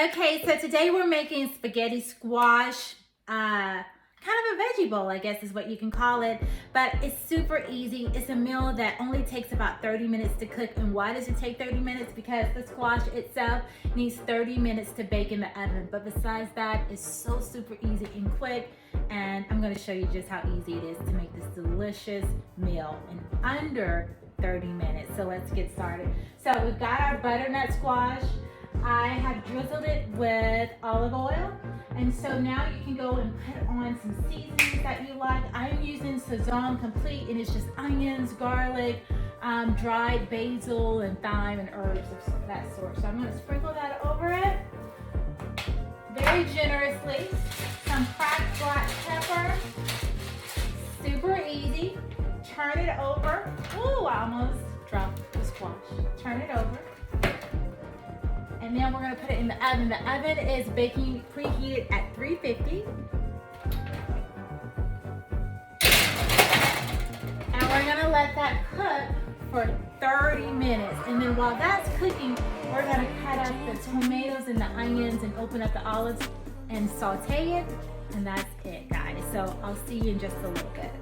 Okay, so today we're making spaghetti squash, kind of a veggie bowl, I guess is what you can call it, but it's super easy. It's a meal that only takes about 30 minutes to cook. And why does it take 30 minutes? Because the squash itself needs 30 minutes to bake in the oven. But besides that, it's so super easy and quick. And I'm gonna show you just how easy it is to make this delicious meal in under 30 minutes. So let's get started. So we've got our butternut squash. I have drizzled it with olive oil, and so now you can go and put on some seasonings that you like. I'm using Sazón Complete, and it's just onions, garlic, dried basil, and thyme and herbs of that sort. So I'm going to sprinkle that over it very generously. Some cracked black pepper, super easy. Turn it over. Ooh, I almost dropped the squash. Turn it over. And then we're gonna put it in the oven. The oven is baking preheated at 350. And we're gonna let that cook for 30 minutes. And then while that's cooking, we're gonna cut up the tomatoes and the onions and open up the olives and saute it. And that's it, guys. So I'll see you in just a little bit.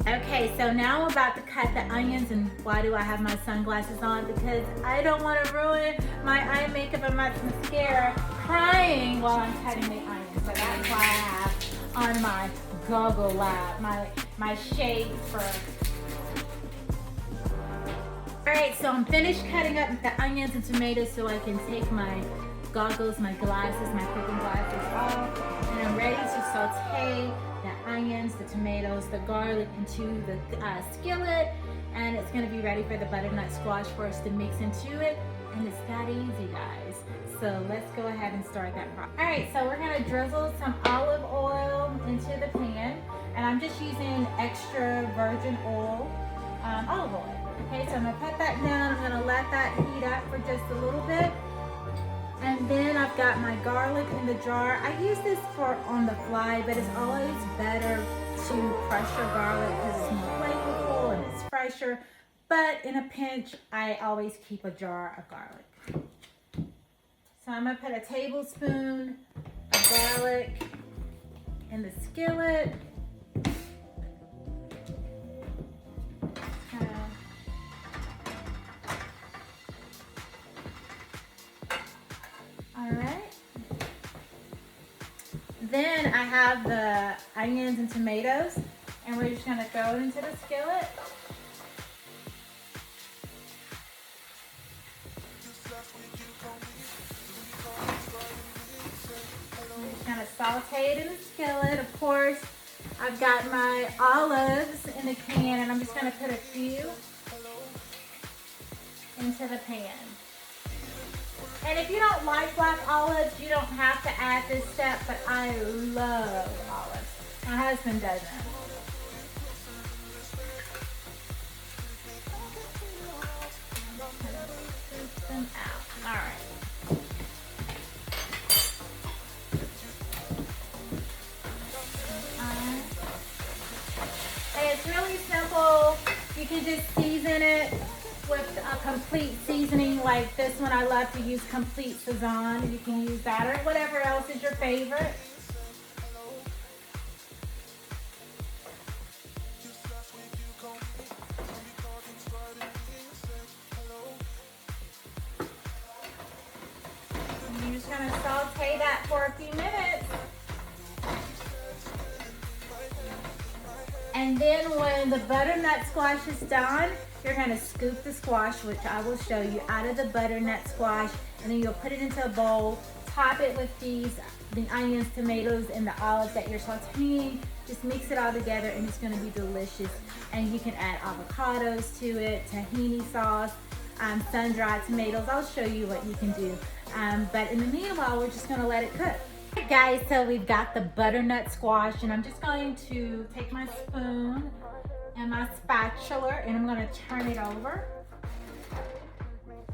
Okay, so now I'm about to cut the onions, and why do I have my sunglasses on? Because I don't want to ruin my eye makeup and my mascara crying while I'm cutting the onions. So that's why I have on my goggle lab, my shade for. Alright, so I'm finished cutting up the onions and tomatoes so I can take my goggles, my glasses, my cooking glasses off, and I'm ready to saute the onions, the tomatoes, the garlic into the skillet, and it's going to be ready for the butternut squash for us to mix into it. And it's that easy, guys. So let's go ahead and start that process. All right, so we're going to drizzle some olive oil into the pan, and I'm just using extra virgin oil, olive oil. Okay, so I'm going to put that down. I'm going to let that heat up for just a little bit. And then I've got my garlic in the jar. I use this for on the fly, but it's always better to crush your garlic because it's more flavorful and it's fresher. But in a pinch, I always keep a jar of garlic. So I'm gonna put a tablespoon of garlic in the skillet. Then I have the onions and tomatoes, and we're just gonna throw it into the skillet. I'm just gonna saute it in the skillet. Of course, I've got my olives in the pan, and I'm just gonna put a few into the pan. And if you don't like black olives, you don't have to add this step, but I love olives. My husband doesn't. Scoop them out. All right. And it's really simple. You can just season it with a complete seasoning like this one. I love to use Complete Sazón. You can use that or whatever else is your favorite. And you're just gonna saute that for a few minutes. And then when the butternut squash is done, you're gonna scoop the squash, which I will show you, out of the butternut squash, and then you'll put it into a bowl, top it with the onions, tomatoes, and the olives that you're sauteing. Just mix it all together, and it's gonna be delicious. And you can add avocados to it, tahini sauce, sun-dried tomatoes. I'll show you what you can do. But in the meanwhile, we're just gonna let it cook. Alright guys, so we've got the butternut squash, and I'm just going to take my spoon and my spatula, and I'm gonna turn it over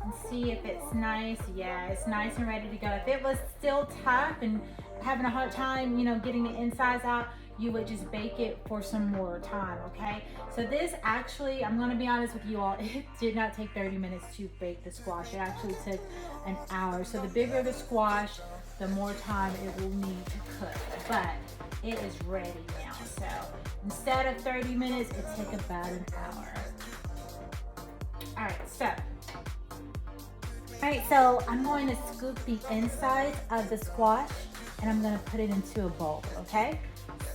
and see if it's nice. Yeah, it's nice and ready to go. If it was still tough and having a hard time, getting the insides out, you would just bake it for some more time, okay? So this actually, I'm gonna be honest with you all, it did not take 30 minutes to bake the squash. It actually took an hour. So the bigger the squash, the more time it will need to cook. But it is ready now. So instead of 30 minutes, it took about an hour. All right, so I'm going to scoop the inside of the squash and I'm gonna put it into a bowl, okay?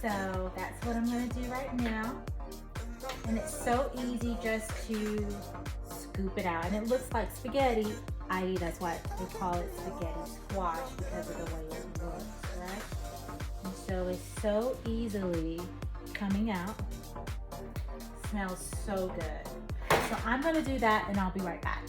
So that's what I'm gonna do right now. And it's so easy just to scoop it out. And it looks like spaghetti, i.e. that's why they call it spaghetti squash, because of the way it looks, right? And so it's so easily coming out. Smells so good. So I'm gonna do that and I'll be right back.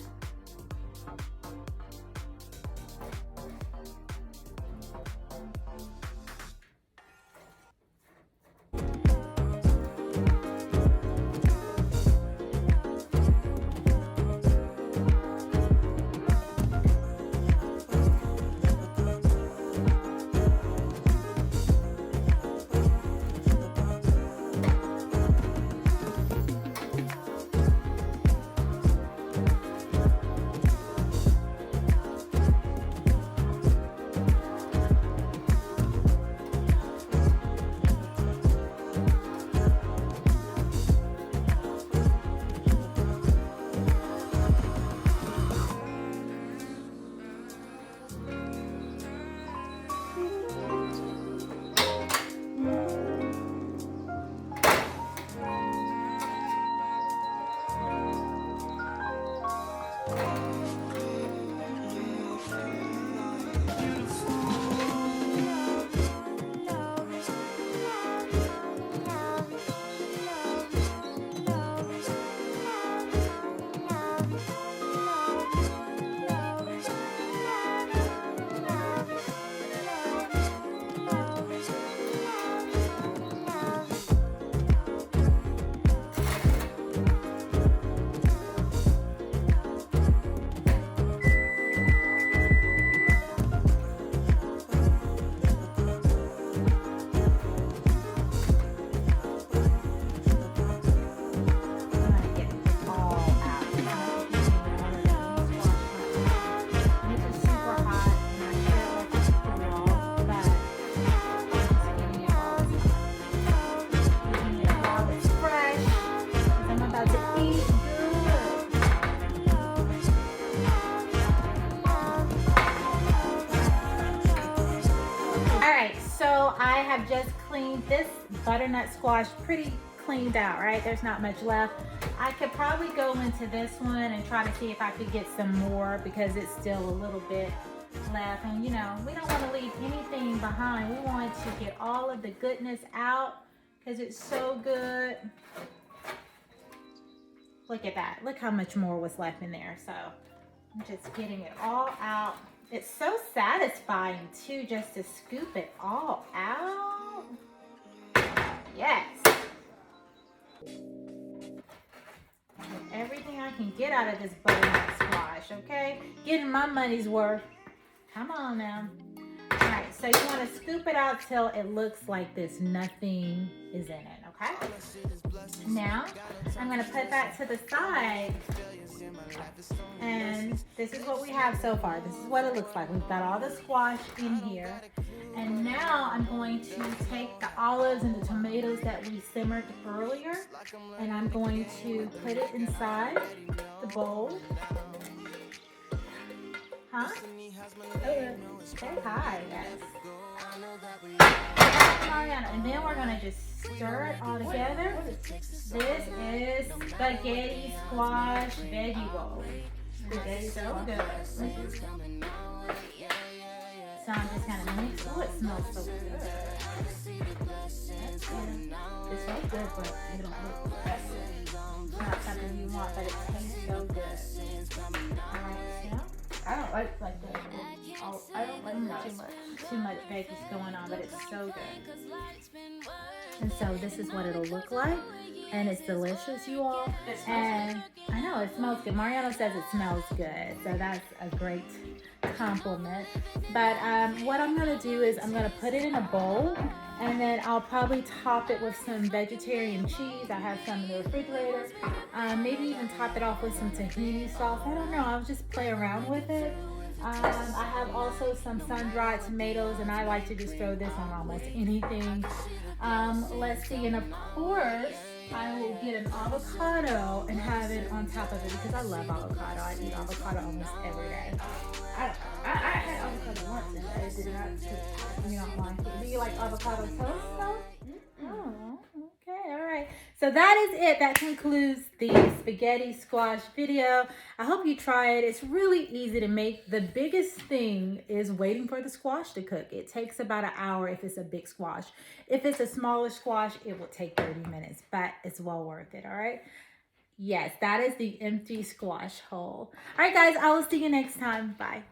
I have just cleaned this butternut squash pretty cleaned out, right? There's not much left. I could probably go into this one and try to see if I could get some more because it's still a little bit left. And you know, we don't want to leave anything behind. We want to get all of the goodness out because it's so good. Look at that. Look how much more was left in there. So I'm just getting it all out. It's so satisfying too, just to scoop it all out. Yes. Everything I can get out of this butternut squash, okay? Getting my money's worth. Come on now. All right, so you want to scoop it out till it looks like this. Nothing is in it, okay? Now, I'm going to put that to the side. And this is what we have so far. This is what it looks like. We've got all the squash in here. And now I'm going to take the olives and the tomatoes that we simmered earlier, and I'm going to put it inside the bowl. Huh? Say hi, guys. And then we're going to just stir it all together. This is spaghetti squash veggie bowl. It's so good. So I'm just kind of mix. Oh, it smells so good. It smells good, but it don't look good. It's not something you want, but it tastes so good. Alright, so I don't like the I don't like too much veggies going on, but it's so good. And so this is what it'll look like. And it's delicious, you all. And I know it smells good. Mariano says it smells good, so that's a great compliment. But what I'm gonna do is I'm gonna put it in a bowl And then I'll probably top it with some vegetarian cheese. I have some in the refrigerator. Maybe even top it off with some tahini sauce. I don't know. I'll just play around with it. I have also some sun-dried tomatoes, and I like to just throw this on almost anything. Let's see, and of course, I will get an avocado and have it on top of it because I love avocado. I eat avocado almost every day. I had avocado once and I did not like it. Do you like avocado toast though? Oh, okay, all right. So that is it. That concludes the spaghetti squash video. I hope you try it. It's really easy to make. The biggest thing is waiting for the squash to cook. It takes about an hour if it's a big squash. If it's a smaller squash, it will take 30 minutes, but it's well worth it, all right? Yes, that is the empty squash hole. All right, guys, I will see you next time. Bye.